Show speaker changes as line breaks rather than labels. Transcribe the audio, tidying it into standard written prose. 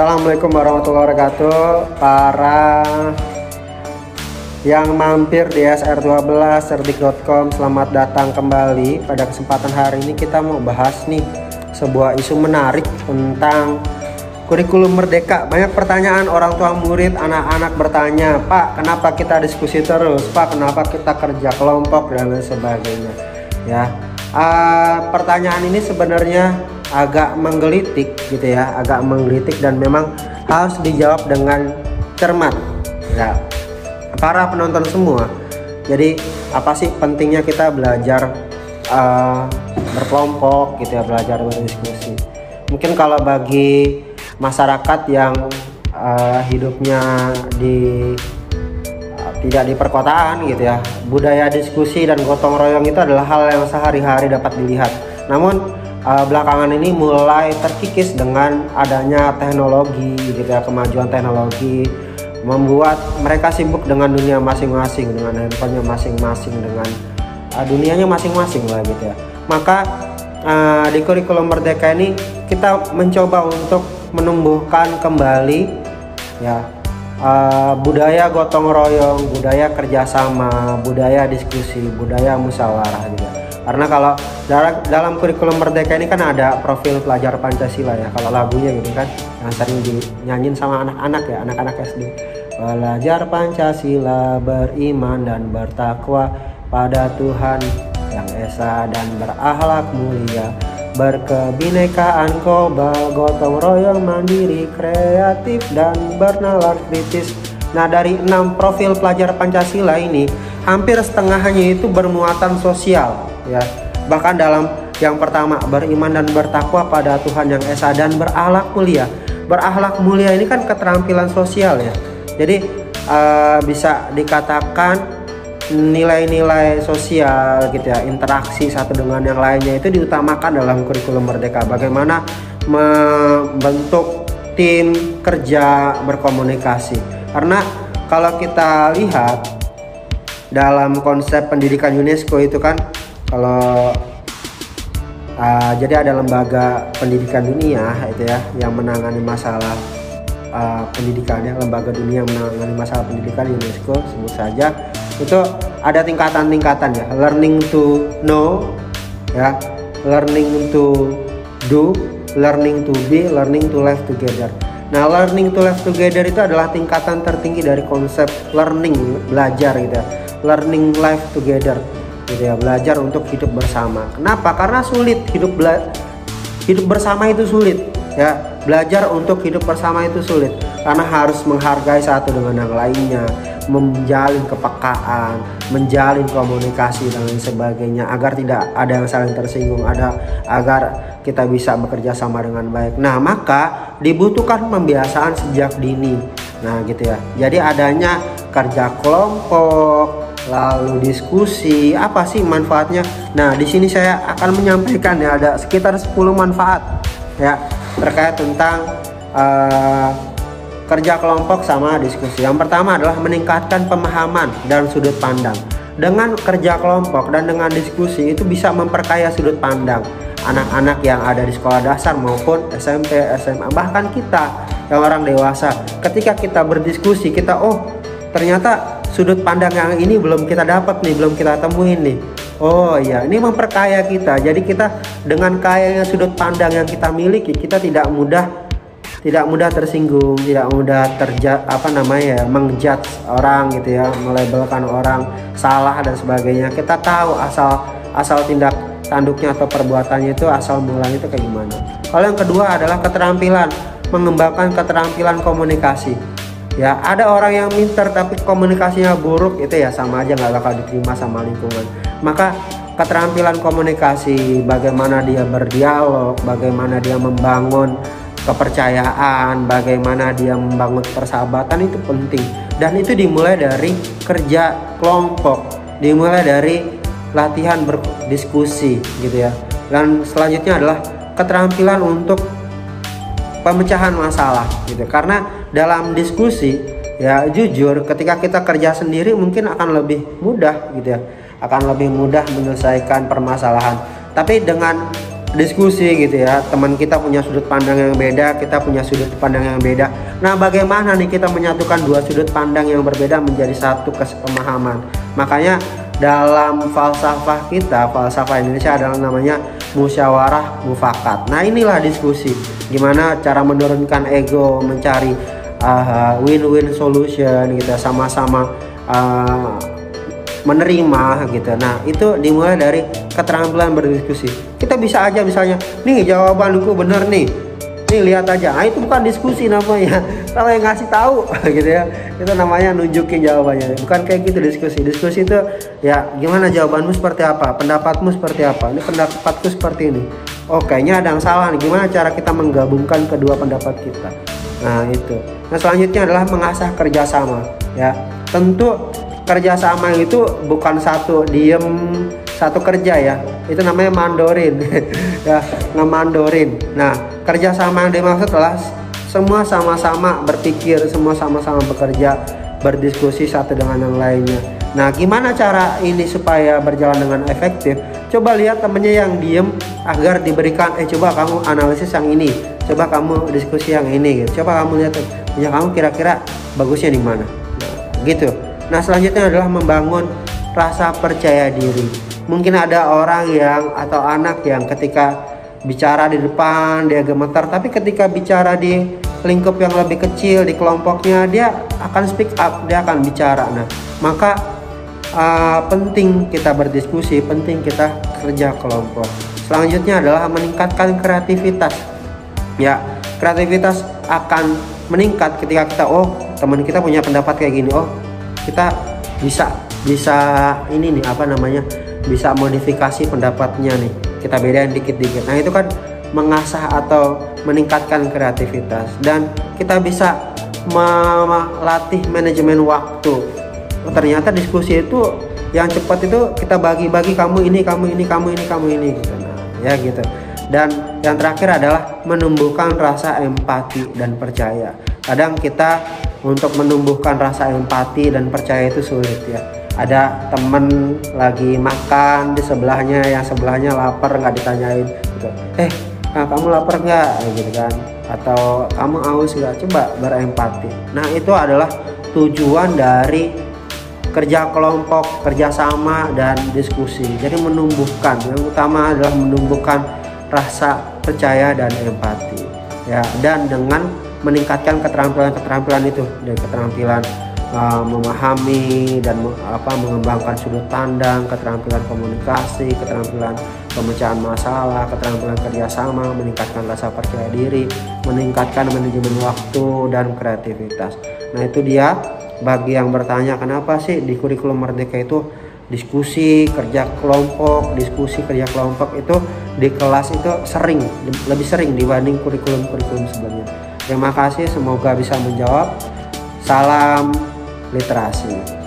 Assalamualaikum warahmatullahi wabarakatuh. Para yang mampir di SR12 cerdik.com, selamat datang kembali. Pada kesempatan hari ini kita mau bahas nih sebuah isu menarik tentang kurikulum merdeka. Banyak pertanyaan orang tua murid, anak-anak bertanya, Pak, kenapa kita diskusi terus? Pak, kenapa kita kerja kelompok dan lain sebagainya? Ya, pertanyaan ini sebenarnya agak menggelitik gitu ya, agak menggelitik dan memang harus dijawab dengan cermat ya, para penonton semua. Jadi apa sih pentingnya kita belajar berkelompok gitu ya, belajar berdiskusi. Mungkin kalau bagi masyarakat yang hidupnya tidak di perkotaan gitu ya, budaya diskusi dan gotong royong itu adalah hal yang sehari-hari dapat dilihat. Namun belakangan ini mulai terkikis dengan adanya teknologi gitu ya, kemajuan teknologi membuat mereka sibuk dengan dunia masing-masing, dengan handphonenya masing-masing, dengan dunianya masing-masing lah gitu ya. Maka di kurikulum merdeka ini kita mencoba untuk menumbuhkan kembali ya budaya gotong royong, budaya kerjasama, budaya diskusi, budaya musyawarah gitu ya. Karena kalau dalam kurikulum merdeka ini kan ada profil pelajar Pancasila ya, kalau lagunya gitu kan yang sering dinyanyiin sama anak-anak ya, anak-anak SD. Belajar Pancasila, beriman dan bertakwa pada Tuhan yang esa dan berakhlak mulia, berkebinekaan global, gotong royong, mandiri, kreatif dan bernalar kritis. Nah, dari 6 profil pelajar Pancasila ini hampir setengahnya itu bermuatan sosial ya. Bahkan dalam yang pertama, beriman dan bertakwa pada Tuhan yang esa dan berakhlak mulia. Berakhlak mulia ini kan keterampilan sosial ya. Jadi bisa dikatakan nilai-nilai sosial gitu ya, interaksi satu dengan yang lainnya itu diutamakan dalam kurikulum merdeka. Bagaimana membentuk tim kerja berkomunikasi. Karena kalau kita lihat dalam konsep pendidikan UNESCO itu kan, kalau jadi ada lembaga pendidikan dunia itu ya yang menangani masalah pendidikannya, lembaga dunia yang menangani masalah pendidikan UNESCO sebut saja, itu ada tingkatan-tingkatan ya, learning to know ya, learning to do, learning to be, learning to live together. Nah, learning to live together itu adalah tingkatan tertinggi dari konsep learning, belajar gitu ya, learning life together gitu ya, belajar untuk hidup bersama. Kenapa? Karena sulit hidup bersama itu sulit ya, belajar untuk hidup bersama itu sulit karena harus menghargai satu dengan yang lainnya, menjalin kepekaan, menjalin komunikasi dan lain sebagainya agar tidak ada yang saling tersinggung, agar kita bisa bekerja sama dengan baik. Nah, maka dibutuhkan pembiasaan sejak dini. Nah, gitu ya. Jadi adanya kerja kelompok, lalu diskusi, apa sih manfaatnya? Nah, di sini saya akan menyampaikan ya, ada sekitar 10 manfaat ya terkait tentang kerja kelompok sama diskusi. Yang pertama adalah meningkatkan pemahaman dan sudut pandang. Dengan kerja kelompok dan dengan diskusi itu bisa memperkaya sudut pandang anak-anak yang ada di sekolah dasar maupun SMP, SMA, bahkan kita yang orang dewasa. Ketika kita berdiskusi, kita ternyata sudut pandang yang ini belum kita dapat nih, belum kita temuin nih. Oh iya, ini memperkaya kita. Jadi kita dengan kayanya sudut pandang yang kita miliki, kita tidak mudah tersinggung, tidak mudah mengjudge orang gitu ya, melabelkan orang salah dan sebagainya. Kita tahu asal tindak tanduknya atau perbuatannya itu, asal mulanya itu kayak gimana. Kalau yang kedua adalah keterampilan, mengembangkan keterampilan komunikasi. Ya, ada orang yang pintar tapi komunikasinya buruk, itu ya sama aja nggak bakal diterima sama lingkungan. Maka keterampilan komunikasi, bagaimana dia berdialog, bagaimana dia membangun kepercayaan, bagaimana dia membangun persahabatan, itu penting. Dan itu dimulai dari kerja kelompok, dimulai dari latihan berdiskusi gitu ya. Dan selanjutnya adalah keterampilan untuk pemecahan masalah gitu. Karena dalam diskusi ya, jujur ketika kita kerja sendiri mungkin akan lebih mudah gitu ya, akan lebih mudah menyelesaikan permasalahan. Tapi dengan diskusi gitu ya. Teman kita punya sudut pandang yang beda, kita punya sudut pandang yang beda. Nah, bagaimana nih kita menyatukan dua sudut pandang yang berbeda menjadi satu kesepemahaman? Makanya dalam falsafah kita, falsafah Indonesia adalah namanya musyawarah mufakat. Nah, inilah diskusi. Gimana cara menurunkan ego, mencari win-win solution gitu, sama-sama menerima gitu. Nah, itu dimulai dari keterampilan berdiskusi. Kita bisa aja misalnya, nih jawabanku bener nih lihat aja. Nah, itu bukan diskusi namanya. Kalau yang ngasih tahu gitu ya, itu namanya nunjukin jawabannya. Bukan kayak gitu diskusi. Diskusi itu ya gimana jawabanmu seperti apa, pendapatmu seperti apa, ini pendapatku seperti ini. Oh, kayaknya ada yang salah nih. Gimana cara kita menggabungkan kedua pendapat kita? Nah, itu. Nah, selanjutnya adalah mengasah kerjasama ya. Tentu kerjasama itu bukan satu diem satu kerja ya, itu namanya mandorin ya, ngemandorin. Nah, kerjasama yang dimaksud adalah semua sama-sama berpikir, semua sama-sama bekerja, berdiskusi satu dengan yang lainnya. Nah, gimana cara ini supaya berjalan dengan efektif? Coba lihat temennya yang diem agar diberikan coba kamu analisis yang ini, coba kamu diskusi yang ini gitu. Coba kamu lihat punya kamu kira-kira bagusnya di mana. Nah, gitu. Nah, selanjutnya adalah membangun rasa percaya diri. Mungkin ada orang yang atau anak yang ketika bicara di depan dia gemetar, tapi ketika bicara di lingkup yang lebih kecil di kelompoknya dia akan speak up, dia akan bicara. Nah, maka penting kita berdiskusi, penting kita kerja kelompok. Selanjutnya adalah meningkatkan kreativitas. Ya, kreativitas akan meningkat ketika kita teman kita punya pendapat kayak gini, kita bisa ini nih bisa modifikasi pendapatnya nih, kita bedain dikit-dikit. Nah, itu kan mengasah atau meningkatkan kreativitas, dan kita bisa melatih manajemen waktu. Ternyata diskusi itu yang cepat itu kita bagi-bagi, kamu ini gitu. Nah, ya gitu. Dan yang terakhir adalah menumbuhkan rasa empati dan percaya. Kadang kita untuk menumbuhkan rasa empati dan percaya itu sulit ya. Ada temen lagi makan di sebelahnya, yang sebelahnya lapar, nggak ditanyain gitu, kamu lapar nggak gitu kan, atau kamu haus nggak, coba berempati. Nah, itu adalah tujuan dari kerja kelompok, kerjasama, dan diskusi. Jadi menumbuhkan, yang utama adalah menumbuhkan rasa percaya dan empati ya, dan dengan meningkatkan keterampilan itu, dari keterampilan memahami dan mengembangkan sudut pandang, keterampilan komunikasi, keterampilan pemecahan masalah, keterampilan kerjasama, meningkatkan rasa percaya diri, meningkatkan manajemen waktu dan kreativitas. Nah, itu dia bagi yang bertanya kenapa sih di kurikulum Merdeka itu diskusi kerja kelompok itu di kelas itu lebih sering dibanding kurikulum sebelumnya. Terima kasih, semoga bisa menjawab. Salam literasi.